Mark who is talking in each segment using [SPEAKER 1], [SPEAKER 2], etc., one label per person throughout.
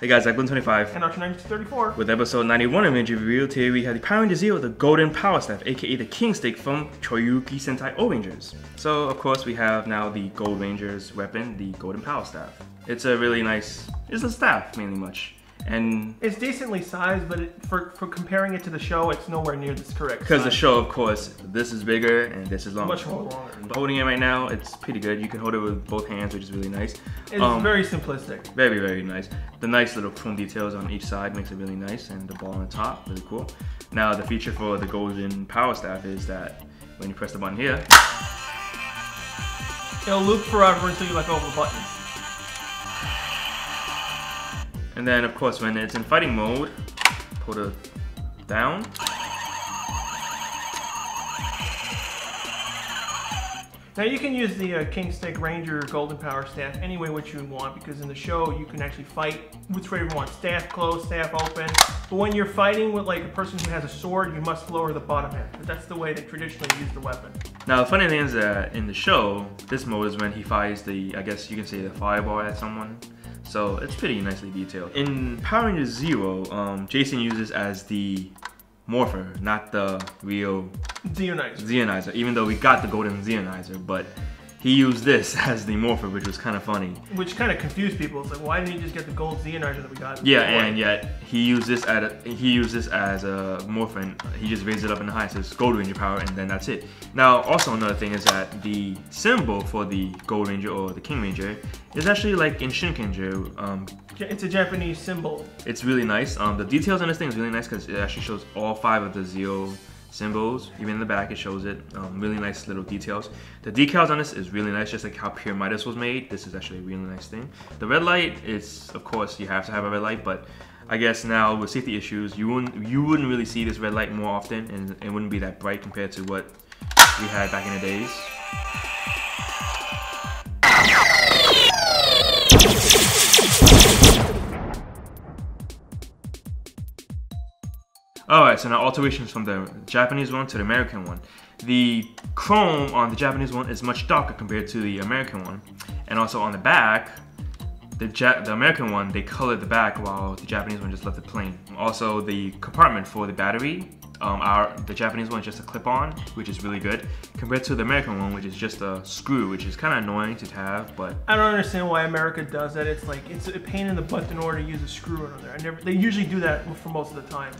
[SPEAKER 1] Hey guys, Black25
[SPEAKER 2] and Archer9234
[SPEAKER 1] with episode 91 of Ninja Review. Today we have the Power Ranger Zero, the Golden Power Staff, aka the King Stick from Choyuki Sentai O-Rangers. So of course we have now the Gold Ranger's weapon, the Golden Power Staff. It's a really nice, it's a staff mainly much. And
[SPEAKER 2] it's decently sized, but for comparing it to the show, it's nowhere near this correct size.
[SPEAKER 1] Because the show, of course, this is bigger and this is longer.
[SPEAKER 2] Much more longer.
[SPEAKER 1] But holding it right now, it's pretty good. You can hold it with both hands, which is really nice.
[SPEAKER 2] It's very simplistic.
[SPEAKER 1] Very, very nice. The nice little chrome details on each side makes it really nice, and the ball on the top, really cool. Now, the feature for the Golden Power Staff is that when you press the button here,
[SPEAKER 2] it'll loop forever until you let go of the button.
[SPEAKER 1] And then, of course, when it's in fighting mode, put it down.
[SPEAKER 2] Now you can use the King Stick Ranger Golden Power Staff any way which you want, because in the show you can actually fight which way you want, staff closed, staff open. But when you're fighting with like a person who has a sword, you must lower the bottom half. But that's the way they traditionally use the weapon.
[SPEAKER 1] Now the funny thing is that in the show, this mode is when he fires the, I guess you can say, the fireball at someone. So it's pretty nicely detailed. In Power Ranger Zero, Jason uses as the Morpher, not the real Zeonizer, even though we got the Golden Zeonizer, but he used this as the Morpher, which was kind of funny. Which
[SPEAKER 2] kind of confused people. It's like, why didn't he just get the Gold Zeonizer that we got?
[SPEAKER 1] Yeah, and yet he used this as a Morpher, and he just raised it up in the high, so it's Gold Ranger power, and then that's it. Now, also another thing is that the symbol for the Gold Ranger or the King Ranger is actually like in Shinkenger.
[SPEAKER 2] It's a Japanese symbol.
[SPEAKER 1] It's really nice. The details on this thing is really nice because it actually shows all 5 of the Zeo symbols. Even in the back it shows it. Really nice little details. The decals on this is really nice, just like how Pure Midas was made. This is actually a really nice thing. The red light is, of course, you have to have a red light, but I guess now with safety issues, you wouldn't really see this red light more often, and it wouldn't be that bright compared to what we had back in the days. Alright, so now alterations from the Japanese one to the American one. The chrome on the Japanese one is much darker compared to the American one. And also on the back, the American one, they colored the back while the Japanese one just left it plain. Also, the compartment for the battery, the Japanese one is just a clip-on, which is really good, compared to the American one, which is just a screw, which is kind of annoying to have, but...
[SPEAKER 2] I don't understand why America does that. It's like, it's a pain in the butt in order to use a screw on there. They usually do that for most of the time.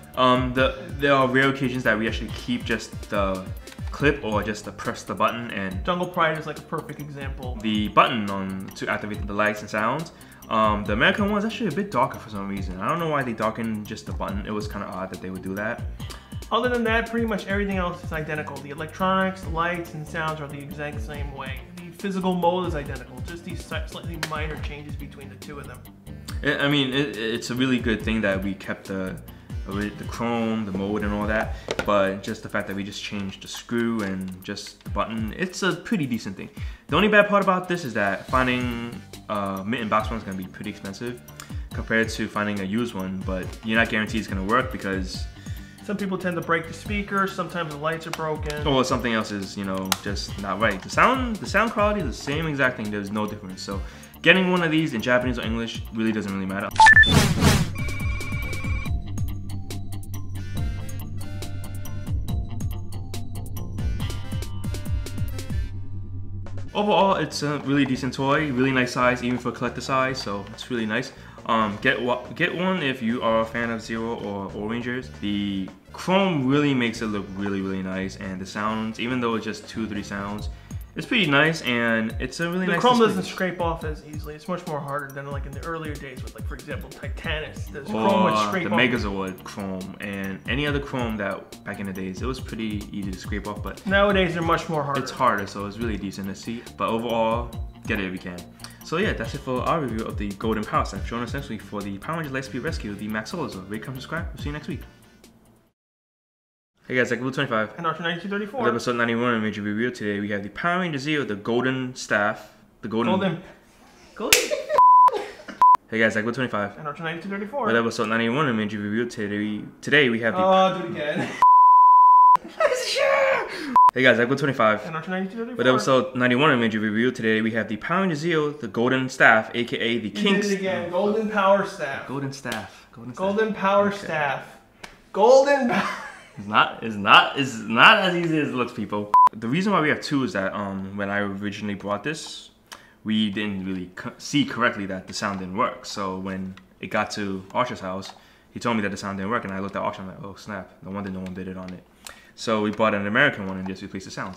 [SPEAKER 1] There are rare occasions that we actually keep just the clip or just to press the button, and...
[SPEAKER 2] Jungle Pride is like a perfect example.
[SPEAKER 1] The button to activate the lights and sounds. The American one is actually a bit darker for some reason. I don't know why they darkened just the button. It was kind of odd that they would do that.
[SPEAKER 2] Other than that, pretty much everything else is identical. The electronics, the lights, and sounds are the exact same way. The physical mode is identical, just these slightly minor changes between the two of them.
[SPEAKER 1] I mean, it's a really good thing that we kept the chrome, the mode, and all that, but just the fact that we just changed the screw and just the button, it's a pretty decent thing. The only bad part about this is that finding mint and box one is going to be pretty expensive compared to finding a used one, but you're not guaranteed it's going to work because
[SPEAKER 2] some people tend to break the speakers, sometimes the lights are broken.
[SPEAKER 1] Or something else is, you know, just not right. The sound quality is the same exact thing, there's no difference. So getting one of these in Japanese or English really doesn't really matter. Overall, it's a really decent toy, really nice size, even for collector size, so it's really nice. Get one if you are a fan of Zero or O-Rangers. The chrome really makes it look really, really nice, and the sounds, even though it's just 2 or 3 sounds, It's pretty nice, and it's a really nice
[SPEAKER 2] chrome
[SPEAKER 1] display.
[SPEAKER 2] doesn't scrape off as easily. It's much more harder than like in the earlier days with, like, for example, Titanis. The chrome would scrape
[SPEAKER 1] the
[SPEAKER 2] off.
[SPEAKER 1] Megazord chrome and any other chrome that back in the days, it was pretty easy to scrape off, but
[SPEAKER 2] nowadays they're much more harder.
[SPEAKER 1] it's harder, so it's really decent to see. But overall, get it if you can. So yeah, that's it for our review of the Golden Power Staff, shown essentially for the Power Rangers Lightspeed Rescue, the Max Solar Zone. Rate, comment, subscribe. We'll see you next week. Hey guys, Blue25.
[SPEAKER 2] And Archer 9234.
[SPEAKER 1] With episode 91 of Major Review today, we have the Power Ranger Zero, the Golden Staff, the Golden. Hey guys, Blue25.
[SPEAKER 2] And Archer 9234.
[SPEAKER 1] With episode 91 of Major Review today, we have the.
[SPEAKER 2] Oh, do it again.
[SPEAKER 1] Hey guys, Blue25.
[SPEAKER 2] And Archer 9234.
[SPEAKER 1] With episode 91 of Major Review today, we have the Power Ranger Zero, the Golden Staff, aka the King.
[SPEAKER 2] You did it again. Golden Power Staff.
[SPEAKER 1] Golden Staff.
[SPEAKER 2] Golden Power Staff. Golden Power.
[SPEAKER 1] It's not as easy as it looks, people. The reason why we have two is that when I originally brought this, we didn't really see correctly that the sound didn't work. So when it got to Archer's house, he told me that the sound didn't work, and I looked at Archer and I'm like, oh snap, no wonder no one did it on it. So we bought an American one and just replaced the sound.